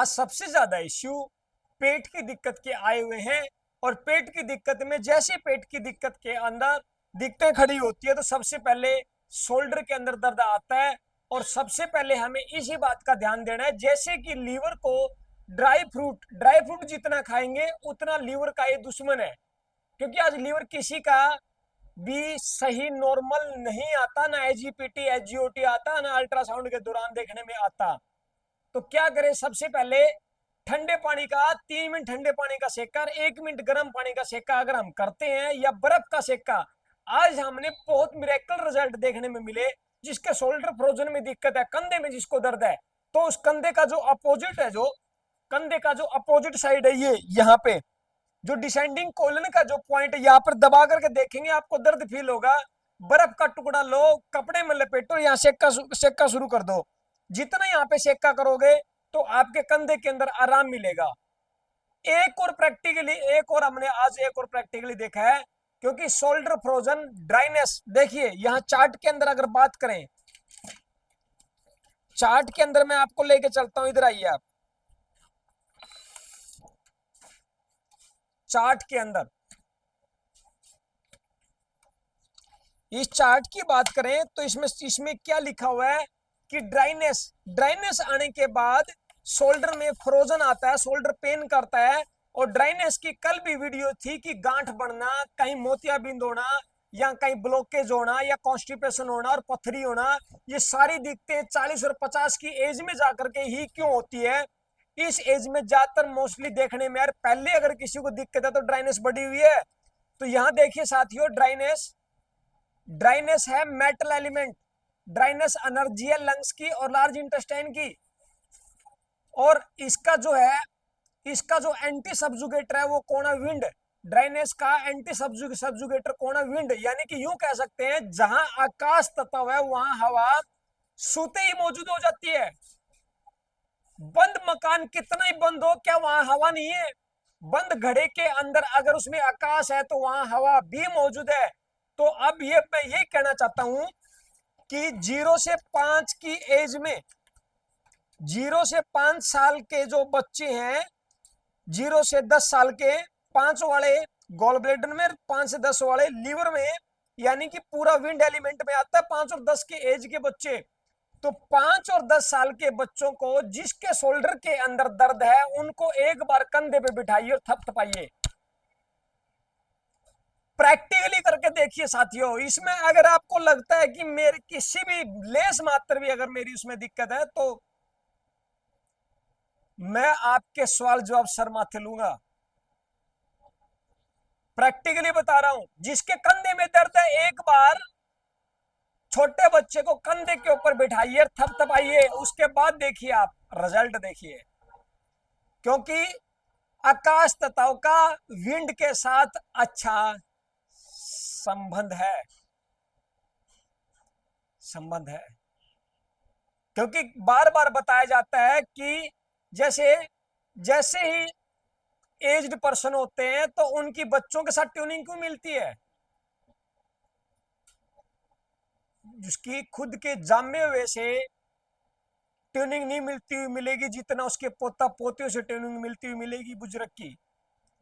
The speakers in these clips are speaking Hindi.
आज सबसे ज्यादा इश्यू पेट की दिक्कत के आए हुए हैं। और पेट की दिक्कत में जैसे पेट की दिक्कत के अंदर दिक्कतें खड़ी होती है तो सबसे पहले शोल्डर के अंदर दर्द आता है। और सबसे पहले हमें इसी बात का ध्यान देना है, जैसे कि लीवर को ड्राई फ्रूट जितना खाएंगे उतना लीवर का ये दुश्मन है। क्योंकि आज लीवर किसी का भी सही नॉर्मल नहीं आता, ना एजीपीटी एसजीओटी आता, ना अल्ट्रासाउंड के दौरान देखने में आता। तो क्या करें, सबसे पहले ठंडे पानी का 3 मिनट ठंडे पानी का सेका और 1 मिनट गर्म पानी का सेका अगर हम करते हैं, या बर्फ का सेका, आज हमने बहुत मिरेकल रिजल्ट देखने में मिले। जिसके शोल्डर फ्रोजन में दिक्कत है, कंधे में जिसको दर्द है, तो उस कंधे का जो अपोजिट है, जो कंधे का जो अपोजिट साइड है, ये यहाँ पे जो डिसेंडिंग कोलन का जो पॉइंट है, यहाँ पर दबा करके देखेंगे आपको दर्द फील होगा। बर्फ का टुकड़ा लो, कपड़े में लपेटो, यहाँ सेका शुरू कर दो। जितना यहाँ पे सेका करोगे तो आपके कंधे के अंदर आराम मिलेगा। एक और हमने आज एक और प्रैक्टिकली देखा है। क्योंकि शोल्डर फ्रोजन ड्राइनेस, देखिए यहाँ चार्ट के अंदर अगर बात करें, चार्ट के अंदर मैं आपको लेके चलता हूं, इधर आइए आप। चार्ट के अंदर इस चार्ट की बात करें तो इसमें क्या लिखा हुआ है कि ड्राइनेस आने के बाद शोल्डर में फ्रोजन आता है, शोल्डर पेन करता है। और ड्राइनेस की कल भी वीडियो थी कि गांठ बढ़ना, कहीं मोतियाबिंद होना, या कहीं ब्लॉकेज होना, या कॉन्स्टिपेशन होना और पथरी होना, ये सारी दिक्कतें 40 और 50 की एज में जाकर के ही क्यों होती है। इस एज में ज्यादातर मोस्टली देखने में, यार पहले अगर किसी को दिक्कत है तो ड्राइनेस बढ़ी हुई है। तो यहां देखिए साथियों, ड्राइनेस है मेटल एलिमेंट, ड्राइनेस एनर्जी है लंग्स की और लार्ज इंटेस्टाइन की। और इसका जो है, इसका जो एंटी सब्जुगेटर है वो कोना विंड, ड्राइनेस का एंटी सब्जुगेटर कोना विंड, यानी कि यूं कह सकते हैं जहां आकाश तत्व है वहां हवा सूते ही मौजूद हो जाती है। बंद मकान कितना ही बंद हो, क्या वहां हवा नहीं है? बंद घड़े के अंदर अगर उसमें आकाश है तो वहां हवा भी मौजूद है। तो अब ये मैं ये कहना चाहता हूं कि 0 से 5 की एज में, 0 से 5 साल के जो बच्चे हैं, 0 से 10 साल के, 5 वाले गॉल ब्लेडर में, 5 से 10 वाले लीवर में, यानी कि पूरा विंड एलिमेंट में आता है 5 और 10 के एज के बच्चे। तो 5 और 10 साल के बच्चों को जिसके शोल्डर के अंदर दर्द है उनको एक बार कंधे पे बिठाइए और थपथपाइए, प्रैक्टिकली करके देखिए साथियों। इसमें अगर आपको लगता है कि मेरे किसी भी लेस मात्र भी अगर मेरी उसमें दिक्कत है तो मैं आपके सवाल जवाब सर माथे लूंगा। प्रैक्टिकली बता रहा हूं, जिसके कंधे में दर्द है एक बार छोटे बच्चे को कंधे के ऊपर बिठाइए, थपथपाइए, उसके बाद देखिए आप रिजल्ट देखिए। क्योंकि आकाश तत्व का विंड के साथ अच्छा संबंध है, संबंध है। क्योंकि बार बार बताया जाता है कि जैसे जैसे ही एज्ड पर्सन होते हैं तो उनकी बच्चों के साथ ट्यूनिंग क्यों मिलती है? जिसकी खुद के जामे हुए से ट्यूनिंग नहीं मिलती हुई मिलेगी जितना उसके पोता पोतियों से ट्यूनिंग मिलती हुई मिलेगी बुजुर्ग की।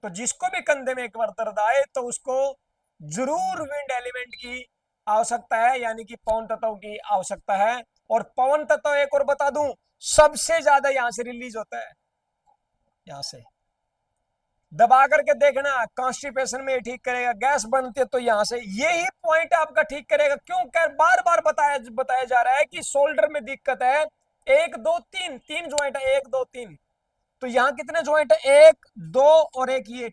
तो जिसको भी कंधे में एक बार दर्द आए तो उसको जरूर विंड एलिमेंट की आवश्यकता है, यानी कि पवन तत्व की आवश्यकता है। और पवन तत्व एक और बता दूं, सबसे ज्यादा यहां से रिलीज होता है, यहां से दबा करके देखना, कॉन्स्टिपेशन में ठीक करेगा, गैस बनती है तो यहां से यही पॉइंट आपका ठीक करेगा। क्यों कर बार बार बताया जा रहा है कि शोल्डर में दिक्कत है, 1 2 3 तीन ज्वाइंट है, 1 2 3। तो यहाँ कितने ज्वाइंट है? 1 2 और एक ये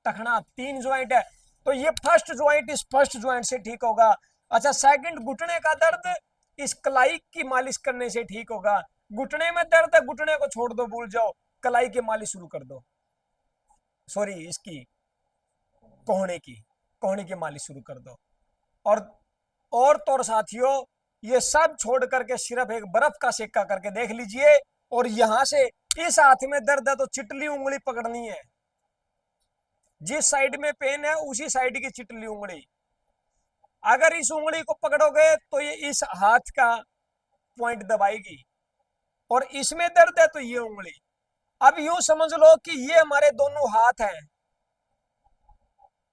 टखना, 3 ज्वाइंट है। तो ये फर्स्ट ज्वाइंट इस फर्स्ट ज्वाइंट से ठीक होगा। अच्छा, सेकंड, घुटने का दर्द इस कलाई की मालिश करने से ठीक होगा। घुटने में दर्द है, घुटने को छोड़ दो, भूल जाओ, कलाई की मालिश शुरू कर दो, सॉरी इसकी कोहनी की मालिश शुरू कर दो। और तो और साथियों, ये सब छोड़ करके सिर्फ एक बर्फ का सेका करके देख लीजिए। और यहां से इस हाथ में दर्द है तो चिटली उंगली पकड़नी है, जिस साइड में पेन है उसी साइड की चिटली उंगली। अगर इस उंगली को पकड़ोगे तो ये इस हाथ का पॉइंट दबाएगी, और इसमें दर्द है तो ये उंगली, अब यूं समझ लो कि ये हमारे दोनों हाथ हैं,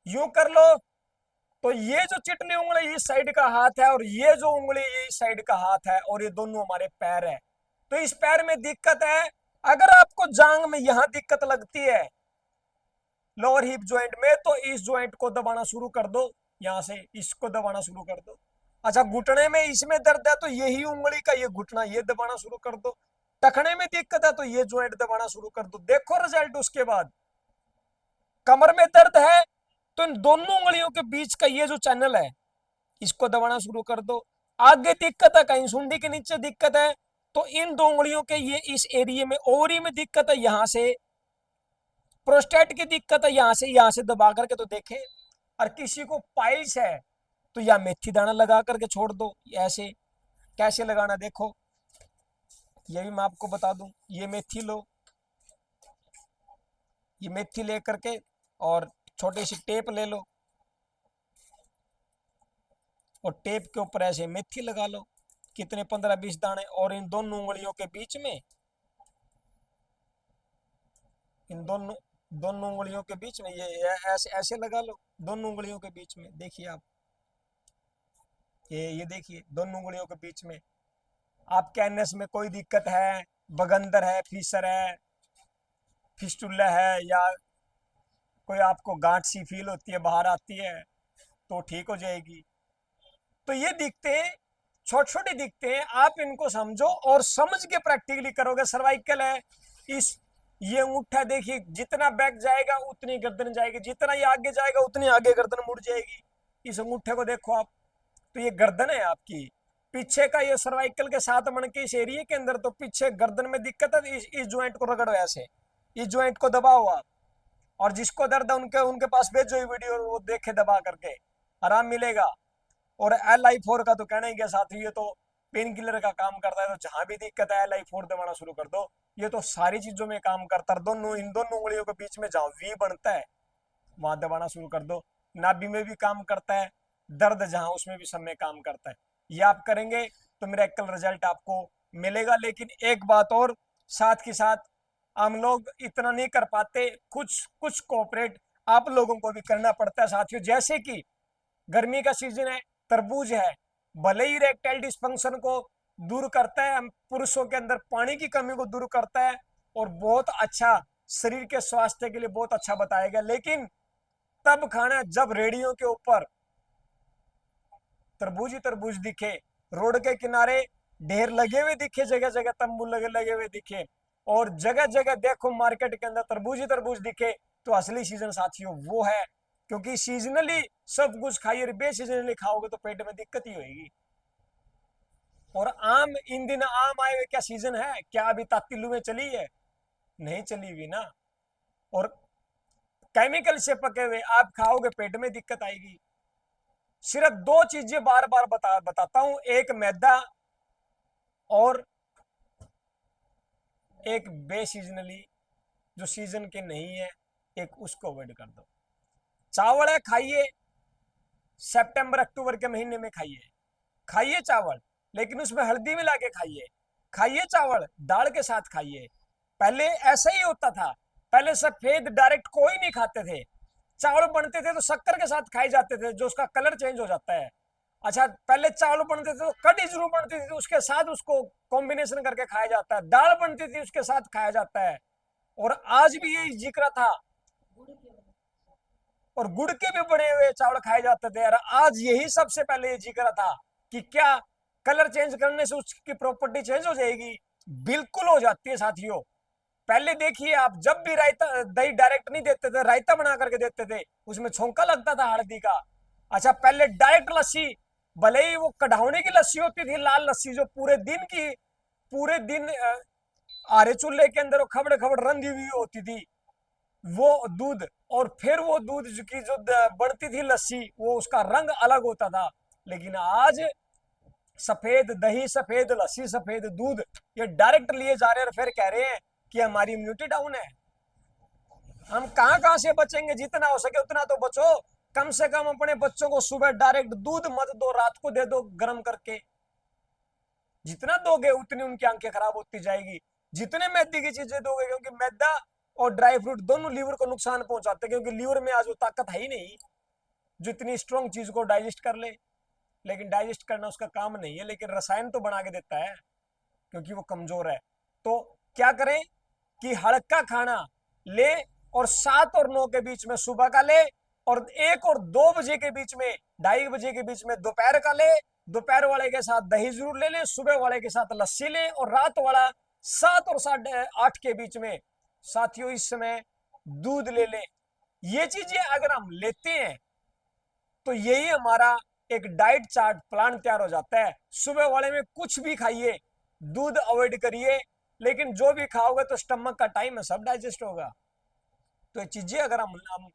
यूं कर लो तो ये जो चिटनी उंगली इस साइड का हाथ है और ये जो उंगली ये इस साइड का हाथ है और ये दोनों हमारे पैर है। तो इस पैर में दिक्कत है, अगर आपको जांग में यहां दिक्कत लगती है लोअर हिप जॉइंट में, तो इस जॉइंट को दबाना शुरू कर दो, यहां से इसको दबाना शुरू कर दो। अच्छा, घुटने में इसमें दर्द है तो यही उंगली का ये घुटना ये दबाना शुरू कर दो। टखने में दिक्कत है तो ये जॉइंट दबाना शुरू कर दो। देखो रिजल्ट उसके बाद। कमर में दर्द है तो इन दोनों उंगलियों के बीच का ये जो चैनल है इसको दबाना शुरू कर दो। आगे दिक्कत है, कहीं सुंडी के नीचे दिक्कत है तो इन दो उंगलियों के ये इस एरिया में, ओवरी में दिक्कत है, यहां से प्रोस्टेट की दिक्कत है, यहां से दबा करके तो देखें। और किसी को पाइल्स है तो या मेथी दाना लगा करके छोड़ दो। ऐसे कैसे लगाना देखो, ये भी मैं आपको बता दूं। ये मेथी लो, ये मेथी ले करके और छोटी सी टेप ले लो और टेप के ऊपर ऐसे मेथी लगा लो, कितने 15-20 दाने, और इन दोनों उंगलियों के बीच में, इन दोनों दोनों उंगलियों के बीच में ये ऐसे ऐसे लगा लो, दोनों उंगलियों के बीच में। देखिए आप, ये देखिए दोनों उंगलियों के बीच में। आपके एनएस में कोई दिक्कत है, बगंदर है, फीसर है, फिस्टुला है, या कोई आपको गांठ सी फील होती है बाहर आती है, तो ठीक हो जाएगी। तो ये दिखते हैं, छोटे छोटे दिखते हैं, आप इनको समझो और समझ के प्रैक्टिकली करोगे। सर्वाइकल है, इस ये अंगूठा देखिए, जितना बैक जाएगा उतनी गर्दन जाएगी, जितना ये आगे जाएगा उतनी आगे गर्दन मुड़ जाएगी। इस अंगूठे को देखो आप, तो ये गर्दन है आपकी। पीछे का ये सर्वाइकल के साथ मन के इस एरिया के अंदर, तो पीछे गर्दन में दिक्कत है तो इस ज्वाइंट को रगड़ो ऐसे, इस ज्वाइंट को दबाओ आप। और जिसको दर्द है उनके उनके पास भेजो ये वीडियो, वो देखे दबा करके, आराम मिलेगा। और LI4 का तो कहना ही क्या साथी, ये तो पेन किलर का काम करता है, तो जहां भी दिक्कत है LI4 दबाना शुरू कर दो। ये तो सारी चीजों में काम करता है। दोनों इन दोनों उंगलियों के बीच में जहां वी बनता है वहां दबाना शुरू कर दो। नाभि में भी काम करता है, दर्द जहां उसमें भी सब में काम करता है। ये आप करेंगे तो मेरा एकल रिजल्ट आपको मिलेगा। लेकिन एक बात और, साथ के साथ हम लोग इतना नहीं कर पाते, कुछ कुछ कोऑपरेट आप लोगों को भी करना पड़ता है साथियों। जैसे कि गर्मी का सीजन है, तरबूज है, भले ही इरेक्टाइल डिस्फंक्शन को दूर करता है, पुरुषों के अंदर पानी की कमी को दूर करता है और बहुत अच्छा, शरीर के स्वास्थ्य के लिए बहुत अच्छा बताया गया। लेकिन तब खाना जब रेडियो के ऊपर तरबूज ही तरबूज दिखे, रोड के किनारे ढेर लगे हुए दिखे, जगह जगह तंबू लगे लगे हुए दिखे, और जगह जगह देखो मार्केट के अंदर तरबूज ही तरबूज दिखे, तो असली सीजन साथियों वो है। क्योंकि सीजनली सब कुछ खाइए, बेसीजनली खाओगे तो पेट में दिक्कत ही होगी। और आम, इन दिन आम आए हुए क्या सीजन है? क्या अभी तातिलू में चली है? नहीं चली हुई ना। और केमिकल से पके हुए आप खाओगे, पेट में दिक्कत आएगी। सिर्फ दो चीजें बार बार बताता हूं, एक मैदा और एक बेसीजनली जो सीजन के नहीं है, एक उसको अवॉइड कर दो। चावल है खाइए, सितंबर अक्टूबर के महीने में खाइए, खाइए चावल, लेकिन उसमें हल्दी मिला के खाइए। खाइए चावल दाल के साथ खाइए। पहले ऐसा ही होता था, पहले सफेद डायरेक्ट कोई नहीं खाते थे, चावल बनते थे तो शक्कर के साथ खाए जाते थे, जो उसका कलर चेंज हो जाता है। अच्छा, पहले चावल बनते थे तो कड़ी जरूर बनती थी, उसके साथ उसको कॉम्बिनेशन करके खाया जाता है। दाल बनती थी उसके साथ खाया जाता है। और आज भी ये जिक्र था, और गुड़ के भी बने हुए चावल खाए जाते थे। और आज यही सबसे पहले ये जिक्र था कि क्या कलर चेंज करने से उसकी प्रॉपर्टी चेंज हो जाएगी? बिल्कुल हो जाती है साथियों। पहले देखिए आप, जब भी रायता, दही डायरेक्ट नहीं देते थे, रायता बना करके देते थे, उसमें छोंका लगता था हल्दी का। अच्छा, पहले डायरेक्ट लस्सी, भले ही वो कढ़ावने की लस्सी होती थी, लाल लस्सी, जो पूरे दिन की, पूरे दिन आरे चूल्हे के अंदर वो खबड़ खबड़ रंधी हुई होती थी, वो दूध, और फिर वो दूध की जो बढ़ती थी लस्सी, वो उसका रंग अलग होता था। लेकिन आज सफेद दही, सफेद लस्सी, सफेद दूध, ये डायरेक्ट लिए जा रहे हैं और फिर कह रहे हैं कि हमारी इम्यूनिटी डाउन है। हम कहां कहां से बचेंगे? जितना हो सके उतना तो बचो। कम से कम अपने बच्चों को सुबह डायरेक्ट दूध मत दो, रात को दे दो गर्म करके। जितना दोगे उतनी उनकी आंखें खराब होती जाएगी। जितने मैदे की चीजें दोगे, क्योंकि मैदा और ड्राई फ्रूट दोनों लीवर को नुकसान पहुंचाते हैं, क्योंकि लीवर में आज वो ताकत है ही नहीं जो इतनी स्ट्रॉन्ग चीज को डाइजेस्ट कर ले। लेकिन डाइजेस्ट करना उसका काम नहीं है, लेकिन रसायन तो बना के देता है क्योंकि वो कमजोर है। तो क्या करें कि हल्का खाना ले, और 7 और 9 के बीच में सुबह का ले, और 1 और 2 बजे के बीच में, 2:30 बजे के बीच में दोपहर का ले। दोपहर वाले के साथ दही जरूर ले लें, सुबह वाले के साथ लस्सी लें, और रात वाला 7 और 8:30 के बीच में साथियों इस समय दूध ले लें। ये चीजें अगर हम लेते हैं तो यही हमारा एक डाइट चार्ट प्लान तैयार हो जाता है। सुबह वाले में कुछ भी खाइए, दूध अवॉइड करिए, लेकिन जो भी खाओगे तो स्टमक का टाइम है, सब डाइजेस्ट होगा। तो ये चीजें अगर हम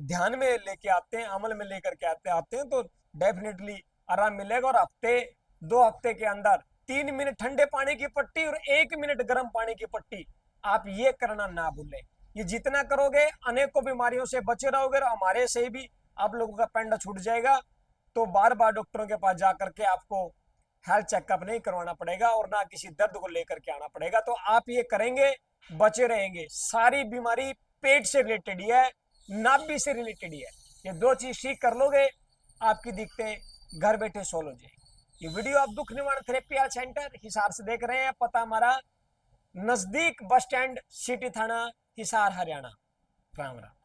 ध्यान में लेके आते हैं, अमल में लेकर के आते हैं तो डेफिनेटली आराम मिलेगा। और हफ्ते 2 हफ्ते के अंदर 3 मिनट ठंडे पानी की पट्टी और 1 मिनट गर्म पानी की पट्टी, आप ये करना ना भूलें। ये जितना करोगे अनेकों बीमारियों से बचे रहोगे, और हमारे से भी आप लोगों का पेंडा छूट जाएगा। तो बार बार डॉक्टरों के पास जाकर के आपको हेल्थ चेकअप नहीं करवाना पड़ेगा, और ना किसी दर्द को लेकर के आना पड़ेगा। तो आप ये करेंगे, बचे रहेंगे। सारी बीमारी पेट से रिलेटेड ही है, नाभि से रिलेटेड ही है। ये 2 चीज ठीक कर लोगे, आपकी दिक्कतें घर बैठे सोल्व हो जाएगी। ये वीडियो आप दुख निवारण थेरेपी हेल्थ सेंटर हिसार से देख रहे हैं। पता हमारा नजदीक बस स्टैंड, सिटी थाना, हिसार, हरियाणा। राम राम।